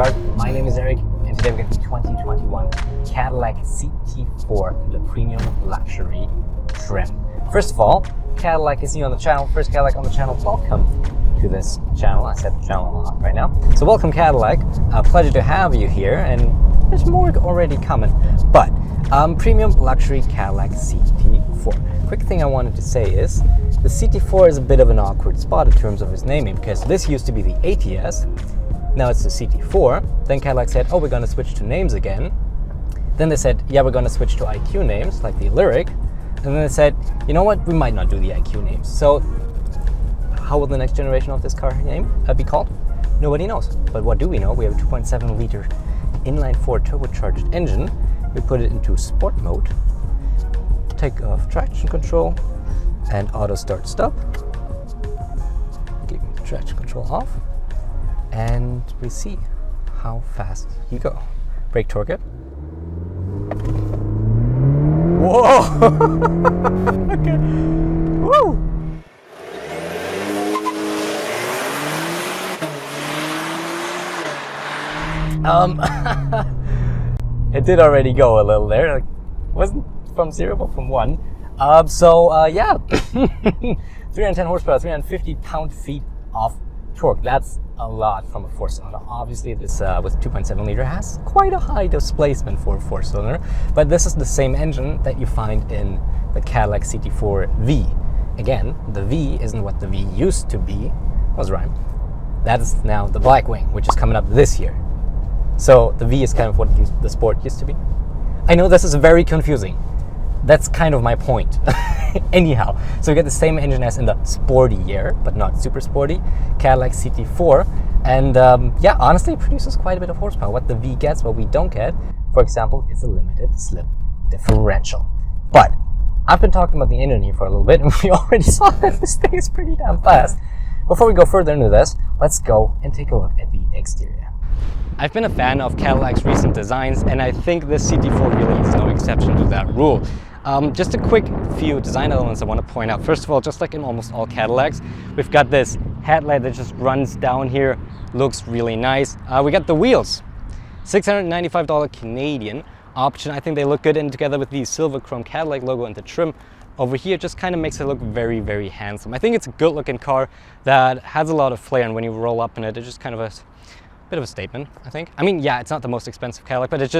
Cars. My name is Eric, and today we got the 2021 Cadillac CT4 in the Premium Luxury trim. First of all, Cadillac is new on the channel. First Cadillac on the channel, welcome to this channel. I said the channel a lot right now. So welcome Cadillac, pleasure to have you here, and there's more already coming. But Premium Luxury Cadillac CT4. Quick thing I wanted to say is, the CT4 is a bit of an awkward spot in terms of its naming, because this used to be the ATS, now it's the CT4. Then Cadillac said, oh, we're going to switch to names again. Then they said, yeah, we're going to switch to IQ names, like the Lyric. And then they said, you know what, we might not do the IQ names. So how will the next generation of this car name be called? Nobody knows. But what do we know? We have a 2.7 liter inline-4 turbocharged engine. We put it into sport mode, take off traction control, and auto start stop. Give the traction control off, and we see how fast you go. Brake torque it. Whoa! Okay. Woo! It did already go a little there. Like, wasn't from 0, but from 1. Yeah, 310 horsepower, 350 pound-feet of torque. That's a lot from a 4-cylinder. Obviously, this with 2.7 liter has quite a high displacement for a 4-cylinder, but this is the same engine that you find in the Cadillac CT4 V. Again, the V isn't what the V used to be. That was right. That is now the Blackwing, which is coming up this year. So the V is kind of what the Sport used to be. I know this is very confusing. That's kind of my point. Anyhow, so we get the same engine as in the sporty year, but not super sporty, Cadillac CT4. And yeah, honestly, it produces quite a bit of horsepower. What the V gets, what we don't get, for example, is a limited slip differential. But I've been talking about the engine here for a little bit, and we already saw that this thing is pretty damn fast. Before we go further into this, let's go and take a look at the exterior. I've been a fan of Cadillac's recent designs, and I think this CT4 really is no exception to that rule. Just a quick few design elements I want to point out. First of all, just like in almost all Cadillacs, we've got this headlight that just runs down here, looks really nice. We got the wheels, $695 Canadian option. I think they look good, and together with the silver chrome Cadillac logo and the trim over here just kind of makes it look very, very handsome. I think it's a good looking car that has a lot of flair, and when you roll up in it, it's just kind of a bit of a statement, I think. I mean, yeah, it's not the most expensive Cadillac, but it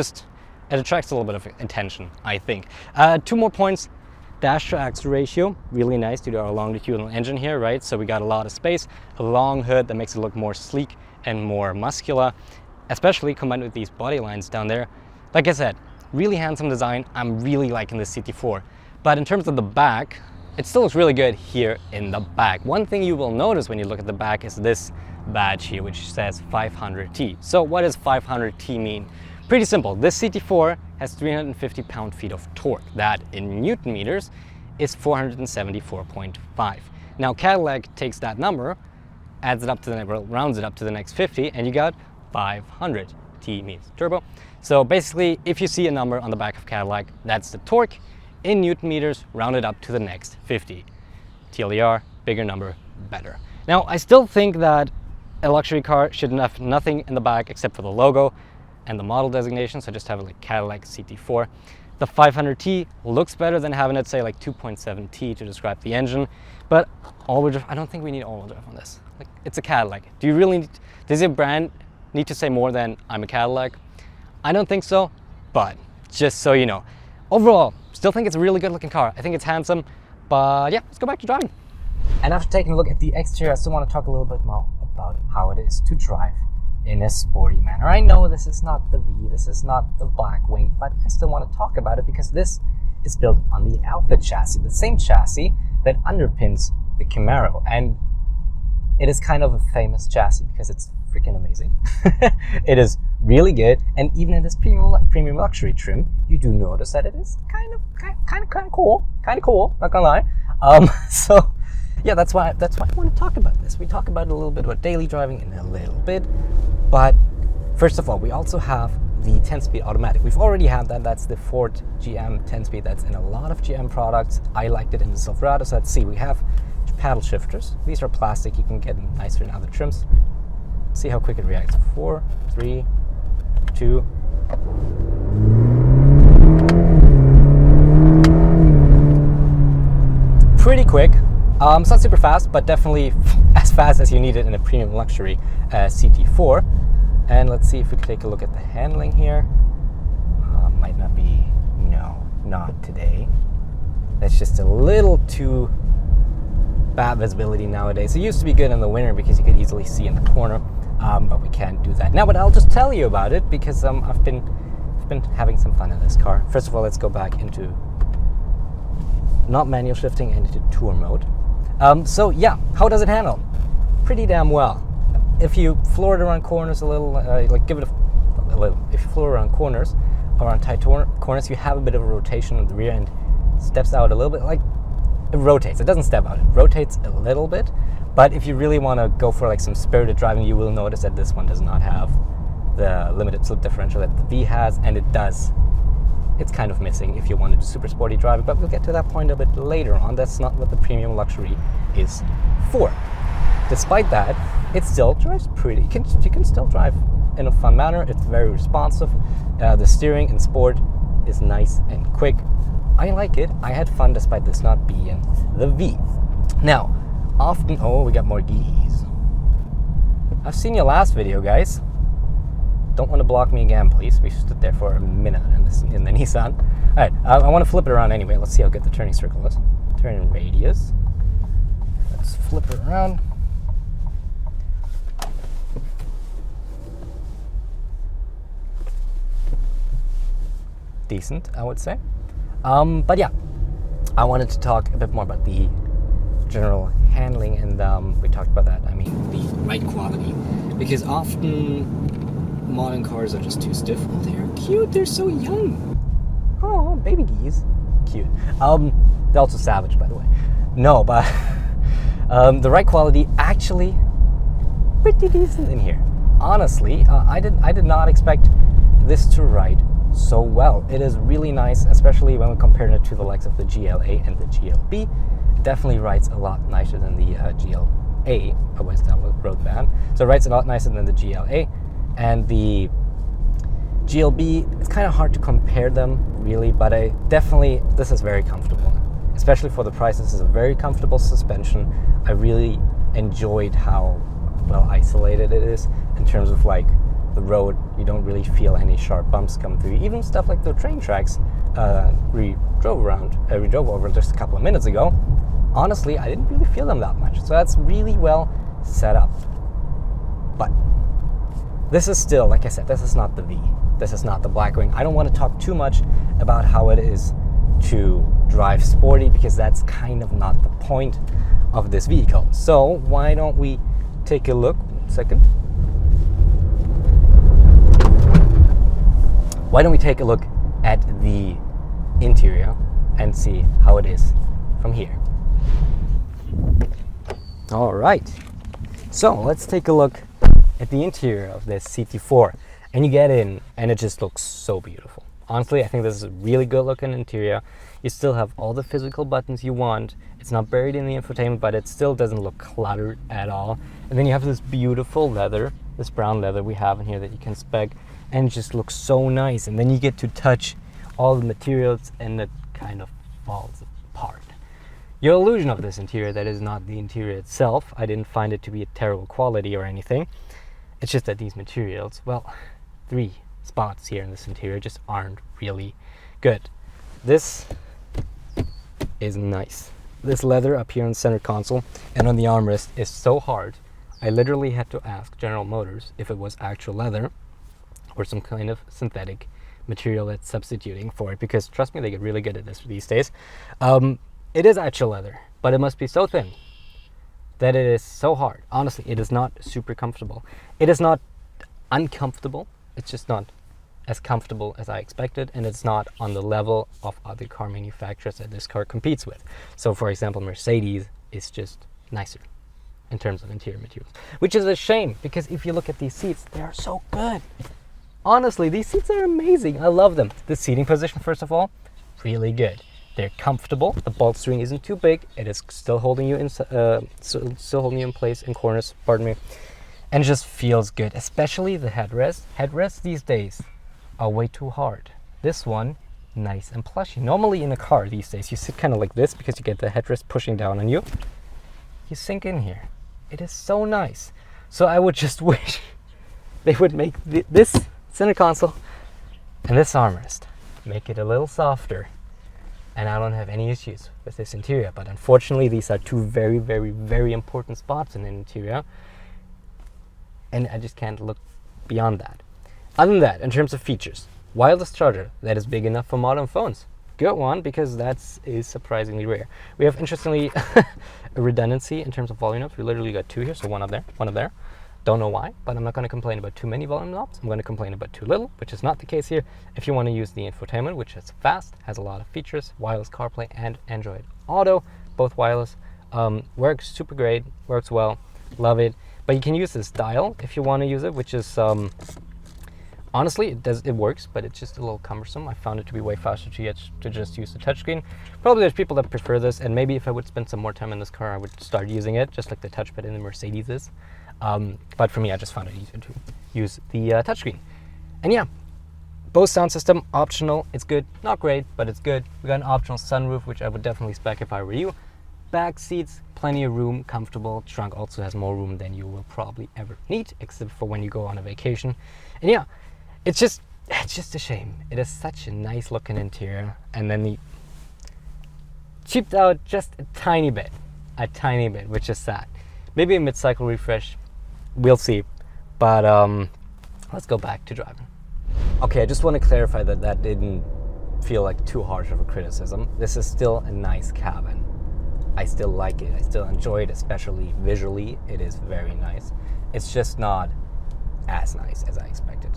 attracts a little bit of attention, I think. 2 more points. Dash to axle ratio, really nice due to our longitudinal engine here, right? So we got a lot of space, a long hood that makes it look more sleek and more muscular, especially combined with these body lines down there. Like I said, really handsome design. I'm really liking the CT4. But in terms of the back, it still looks really good here in the back. One thing you will notice when you look at the back is this badge here, which says 500T. So what does 500T mean? Pretty simple. This CT4 has 350 pound-feet of torque. That in Newton meters is 474.5. Now Cadillac takes that number, adds it up to the rounds it up to the next 50, and you got 500. T means turbo. So basically, if you see a number on the back of Cadillac, that's the torque in Newton meters, rounded up to the next 50. TLDR, bigger number, better. Now, I still think that a luxury car should have nothing in the back except for the logo and the model designation, so just have it like Cadillac CT4. The 500T looks better than having it say like 2.7T to describe the engine, but all-wheel drive, I don't think we need all-wheel drive on this. Like, it's a Cadillac. Do you really does your brand need to say more than I'm a Cadillac? I don't think so, but just so you know. Overall, still think it's a really good looking car. I think it's handsome, but yeah, let's go back to driving. And after taking a look at the exterior, I still want to talk a little bit more about how it is to drive in a sporty manner. I know this is not the V, this is not the Blackwing, but I still want to talk about it because this is built on the Alpha chassis, the same chassis that underpins the Camaro. And it is kind of a famous chassis because it's freaking amazing. It is really good, and even in this premium luxury trim, you do notice that it is kind of cool, not gonna lie. So yeah, that's why I want to talk about this. We talk about a little bit about daily driving in a little bit, but first of all, we also have the 10-speed automatic. We've already had that. That's the Ford GM 10-speed. That's in a lot of GM products. I liked it in the Silverado. So let's see. We have paddle shifters. These are plastic. You can get them nicer in other trims. See how quick it reacts. 4, 3, 2. Pretty quick. It's not super fast, but definitely as fast as you need it in a premium luxury CT4. And let's see if we can take a look at the handling here. Might not be, no, not today. That's just a little too bad visibility nowadays. It used to be good in the winter because you could easily see in the corner, but we can't do that now. But I'll just tell you about it because I've been having some fun in this car. First of all, let's go back into not manual shifting and into tour mode. So yeah, how does it handle? Pretty damn well. If you floor it around corners a little, like give it a little. If you floor around corners or on tight corners, you have a bit of a rotation of the rear end. Steps out a little bit, like it rotates. It doesn't step out, it rotates a little bit. But if you really want to go for like some spirited driving, you will notice that this one does not have the limited slip differential that the V has, and it does. It's kind of missing if you want to do super sporty driving, but we'll get to that point a bit later on. That's not what the premium luxury is for. Despite that, it still drives pretty. You can still drive in a fun manner. It's very responsive. The steering in sport is nice and quick. I like it. I had fun despite this not being the V. Now, often, oh, we got more geese. I've seen your last video, guys. Don't want to block me again, please. We stood there for a minute in the Nissan. All right, I want to flip it around anyway. Let's see how good the turning circle is. Turning radius. Let's flip it around. Decent, I would say. But yeah, I wanted to talk a bit more about the general handling, and we talked about that. I mean, the ride quality, because often modern cars are just too stiff. Oh, they're cute. They're so young. Oh, baby geese, cute. They're also savage, by the way. No, but the ride quality actually pretty decent in here. Honestly, I did not expect this to ride so well. It is really nice, especially when we compare it to the likes of the GLA and the GLB. It definitely rides a lot nicer than the GLA, a West Road van. So it rides a lot nicer than the GLA, and the GLB, it's kind of hard to compare them really, but this is very comfortable, especially for the price. This is a very comfortable suspension. I really enjoyed how well isolated it is in terms of like the road. You don't really feel any sharp bumps come through. Even stuff like the train tracks we drove over just a couple of minutes ago. Honestly, I didn't really feel them that much. So that's really well set up. But this is still, like I said, this is not the V. This is not the Blackwing. I don't want to talk too much about how it is to drive sporty, because that's kind of not the point of this vehicle. So why don't we take a look? Why don't we take a look at the interior and see how it is from here? All right, so let's take a look at the interior of this CT4, and you get in and it just looks so beautiful. Honestly, I think this is a really good looking interior. You still have all the physical buttons you want. It's not buried in the infotainment, but it still doesn't look cluttered at all. And then you have this beautiful leather, this brown leather we have in here that you can spec, and it just looks so nice. And then you get to touch all the materials and it kind of falls apart. Your illusion of this interior, that is not the interior itself. I didn't find it to be a terrible quality or anything. It's just that these materials, well, 3 spots here in this interior just aren't really good. This is nice. This leather up here in the center console and on the armrest is so hard. I literally had to ask General Motors if it was actual leather or some kind of synthetic material that's substituting for it, because trust me, they get really good at this these days. It is actual leather, but it must be so thin that it is so hard. Honestly, it is not super comfortable. It is not uncomfortable. It's just not as comfortable as I expected, and it's not on the level of other car manufacturers that this car competes with. So for example, Mercedes is just nicer in terms of interior materials, which is a shame, because if you look at these seats, they are so good. Honestly, these seats are amazing. I love them. The seating position, first of all, really good. They're comfortable. The bolstering isn't too big. It is still holding you in place in corners. Pardon me. and it just feels good, especially the headrest. Headrests these days are way too hard. This one, nice and plushy. Normally in a car these days, you sit kind of like this because you get the headrest pushing down on you. You sink in here. It is so nice. So I would just wish they would make this center console and this armrest, make it a little softer. And I don't have any issues with this interior. But unfortunately, these are two very, very, very important spots in the interior. And I just can't look beyond that. Other than that, in terms of features, wireless charger that is big enough for modern phones. Good one, because that is surprisingly rare. We have, interestingly, a redundancy in terms of volume knobs. We literally got two here, so one up there, one up there. Don't know why, but I'm not going to complain about too many volume knobs. I'm going to complain about too little, which is not the case here. If you want to use the infotainment, which is fast, has a lot of features, wireless CarPlay and Android Auto, both wireless, works super great, works well, love it. But you can use this dial if you want to use it, which is honestly, it works, but it's just a little cumbersome. I found it to be way faster to just use the touchscreen. Probably there's people that prefer this, and maybe if I would spend some more time in this car, I would start using it, just like the touchpad in the Mercedes is. But for me, I just found it easier to use the touchscreen. And yeah, Bose sound system, optional. It's good, not great, but it's good. We got an optional sunroof, which I would definitely spec if I were you. Back seats, plenty of room, comfortable. Trunk also has more room than you will probably ever need, except for when you go on a vacation. And yeah, it's just a shame. It is such a nice looking interior, and then the cheaped out just a tiny bit, which is sad. Maybe a mid-cycle refresh, we'll see. But let's go back to driving. Okay, I just want to clarify that didn't feel like too harsh of a criticism. This is still a nice cabin. I still like it. I still enjoy it, especially visually. It is very nice. It's just not as nice as I expected.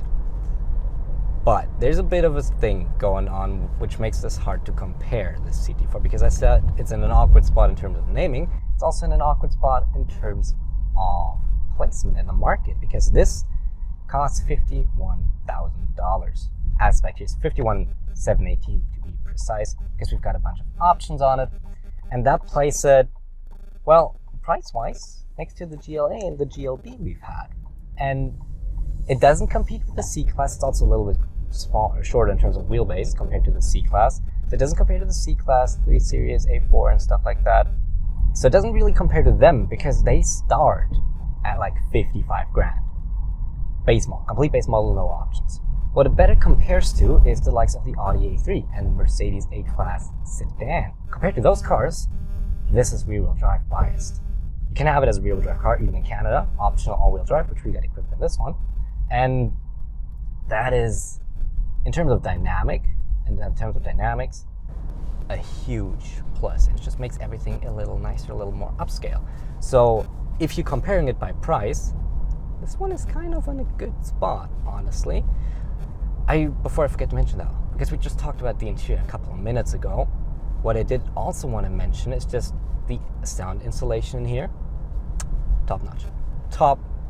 But there's a bit of a thing going on which makes this hard to compare this CT4, because I said it's in an awkward spot in terms of naming. It's also in an awkward spot in terms of placement in the market, because this costs $51,000. Aspect here is $51,718 to be precise, because we've got a bunch of options on it. And that places it, well, price-wise, next to the GLA and the GLB we've had. And it doesn't compete with the C-Class. It's also a little bit shorter in terms of wheelbase compared to the C-Class. So it doesn't compare to the C-Class, 3 Series, A4, and stuff like that. So it doesn't really compare to them, because they start at like 55 grand. Base model, complete base model, no options. What it better compares to is the likes of the Audi A3 and Mercedes A-Class sedan. Compared to those cars, this is rear-wheel drive biased. You can have it as a rear-wheel drive car, even in Canada, optional all-wheel drive, which we got equipped in this one. And that is, in terms of dynamics, a huge plus. It just makes everything a little nicer, a little more upscale. So if you're comparing it by price, this one is kind of in a good spot, honestly. Before I forget to mention that, because we just talked about the interior a couple of minutes ago, what I did also want to mention is just the sound insulation in here. Top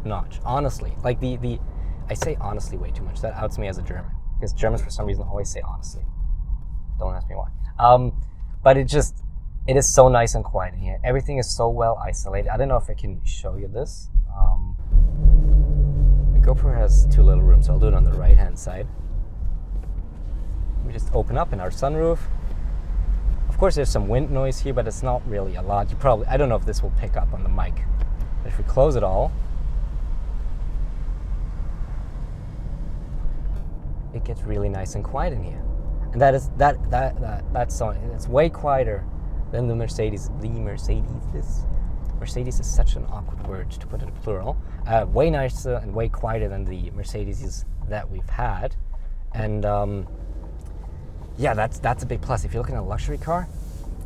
notch, honestly. Like I say honestly way too much. That outs me as a German, because Germans for some reason always say honestly. Don't ask me why. But it is so nice and quiet in here. Everything is so well isolated. I don't know if I can show you this. The GoPro has 2 little rooms, so I'll do it on the right hand side. We just open up in our sunroof. Of course there's some wind noise here, but it's not really a lot. I don't know if this will pick up on the mic. But if we close it all, it gets really nice and quiet in here. And that's it's way quieter than the Mercedes. Mercedes is such an awkward word to put in plural. Way nicer and way quieter than the Mercedes that we've had. And yeah, that's a big plus. If you're looking at a luxury car,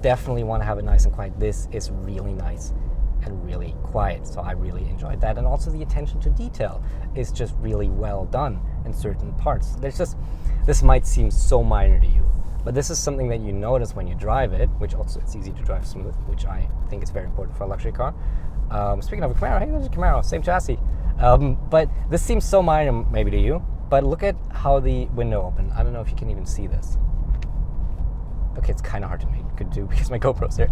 definitely want to have it nice and quiet. This is really nice and really quiet, so I really enjoyed that. And also the attention to detail is just really well done in certain parts. This might seem so minor to you, but this is something that you notice when you drive it, which also it's easy to drive smooth, which I think is very important for a luxury car. Speaking of a Camaro, hey, there's a Camaro, same chassis. But this seems so minor maybe to you, but look at how the window opened. I don't know if you can even see this. Okay, it's kind of hard to make good do because my GoPro's there.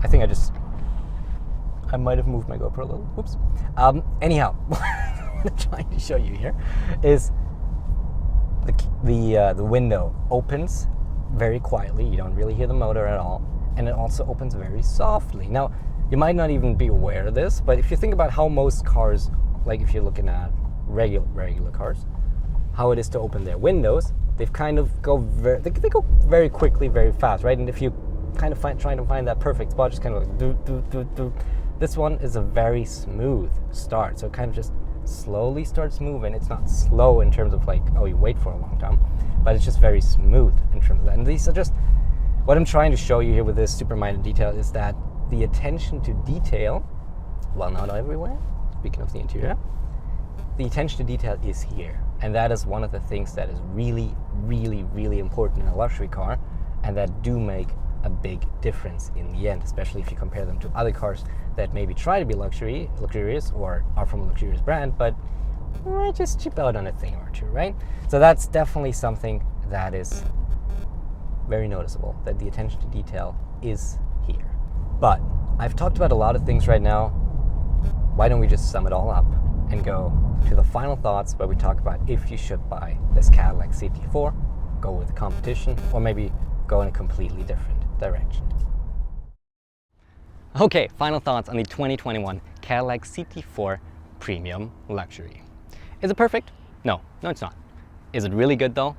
I think I just I might have moved my GoPro a little. Whoops. Anyhow, what I'm trying to show you here is the window opens very quietly. You don't really hear the motor at all, and it also opens very softly. Now, you might not even be aware of this, but if you think about how most cars, like if you're looking at regular cars, how it is to open their windows, they've kind of they go very quickly, very fast, right? And if you kind of trying to find that perfect spot, just kind of like do. This one is a very smooth start, so it kind of just slowly starts moving. It's not slow in terms of like, oh, you wait for a long time, but it's just very smooth in terms of that. And these are just what I'm trying to show you here with this super minor detail is that the attention to detail, while not everywhere, speaking of the interior, the attention to detail is here. And that is one of the things that is really, really, really important in a luxury car, and that do make a big difference in the end, especially if you compare them to other cars that maybe try to be luxurious or are from a luxurious brand, but just chip out on a thing or two, right? So that's definitely something that is very noticeable, that the attention to detail is here. But I've talked about a lot of things right now. Why don't we just sum it all up and go to the final thoughts where we talk about if you should buy this Cadillac CT4, go with the competition, or maybe go in a completely different direction. Okay, final thoughts on the 2021 Cadillac CT4 Premium Luxury. Is it perfect? No, it's not. Is it really good though?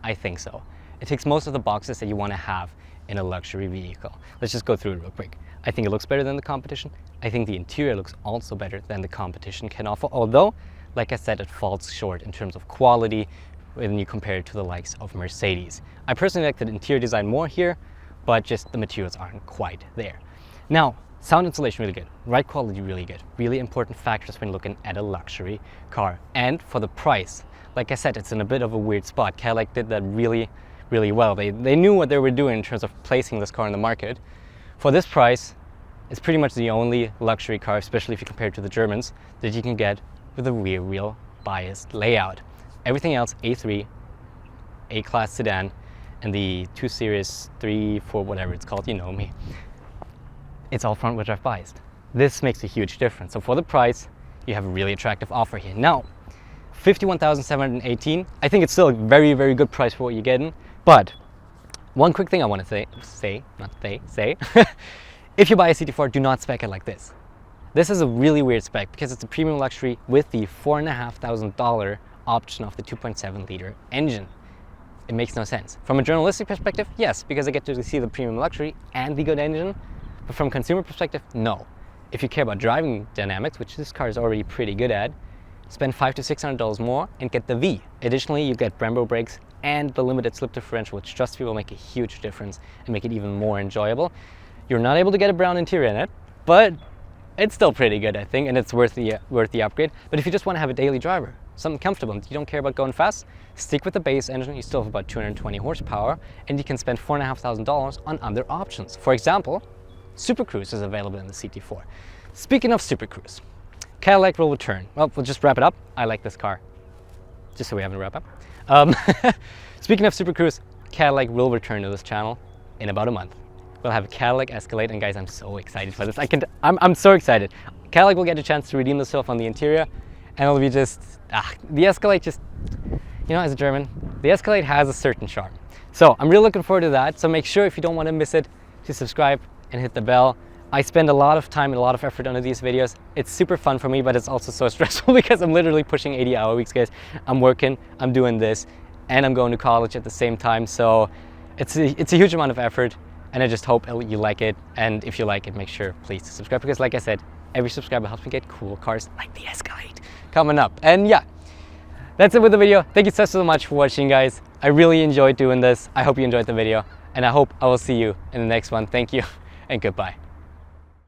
I think so. It ticks most of the boxes that you want to have in a luxury vehicle. Let's just go through it real quick. I think it looks better than the competition. I think the interior looks also better than the competition can offer, although, like I said, it falls short in terms of quality when you compare it to the likes of Mercedes. I personally like the interior design more here, but just the materials aren't quite there. Now, sound insulation really good, ride quality really good, really important factors when looking at a luxury car. And for the price, like I said, it's in a bit of a weird spot. Cadillac did that really well. They knew what they were doing in terms of placing this car in the market. For this price, it's pretty much the only luxury car, especially if you compare it to the Germans, that you can get with a rear wheel biased layout. Everything else, A3, A-Class sedan, and the 2 Series, 3, 4, whatever it's called, you know me, it's all front wheel drive biased. This makes a huge difference. So for the price, you have a really attractive offer here. Now, $51,718, I think it's still a very, very good price for what you're getting. But one quick thing I want to say, if you buy a CT4, do not spec it like this. This is a really weird spec because it's a premium luxury with the $4,500 option of the 2.7 liter engine. It makes no sense. From a journalistic perspective, yes, because I get to see the premium luxury and the good engine. But from a consumer perspective, no. If you care about driving dynamics, which this car is already pretty good at, spend $500 to $600 more and get the V. Additionally, you get Brembo brakes and the limited slip differential, which trust me will make a huge difference and make it even more enjoyable. You're not able to get a brown interior in it, but it's still pretty good, I think, and it's worth the upgrade. But if you just want to have a daily driver, something comfortable, and you don't care about going fast, stick with the base engine. You still have about 220 horsepower, and you can spend $4,500 on other options. For example, Super Cruise is available in the CT4. Speaking of Super Cruise, Cadillac will return. Well, we'll just wrap it up. I like this car. Just so we have a wrap up. Speaking of Super Cruise, Cadillac will return to this channel in about a month. We'll have a Cadillac Escalade, and guys, I'm so excited for this. I'm so excited. Cadillac will get a chance to redeem themselves on the interior, and it'll be just, the Escalade just, you know, as a German, the Escalade has a certain charm. So I'm really looking forward to that. So make sure if you don't want to miss it, to subscribe and hit the bell. I spend a lot of time and a lot of effort onto these videos. It's super fun for me, but it's also so stressful because I'm literally pushing 80-hour weeks, guys. I'm working, I'm doing this, and I'm going to college at the same time. So it's a huge amount of effort, and I just hope you like it. And if you like it, make sure please to subscribe, because like I said, every subscriber helps me get cool cars like the Escalade coming up. And yeah, that's it with the video. Thank you so much for watching, guys. I really enjoyed doing this. I hope you enjoyed the video, and I hope I will see you in the next one. Thank you and goodbye.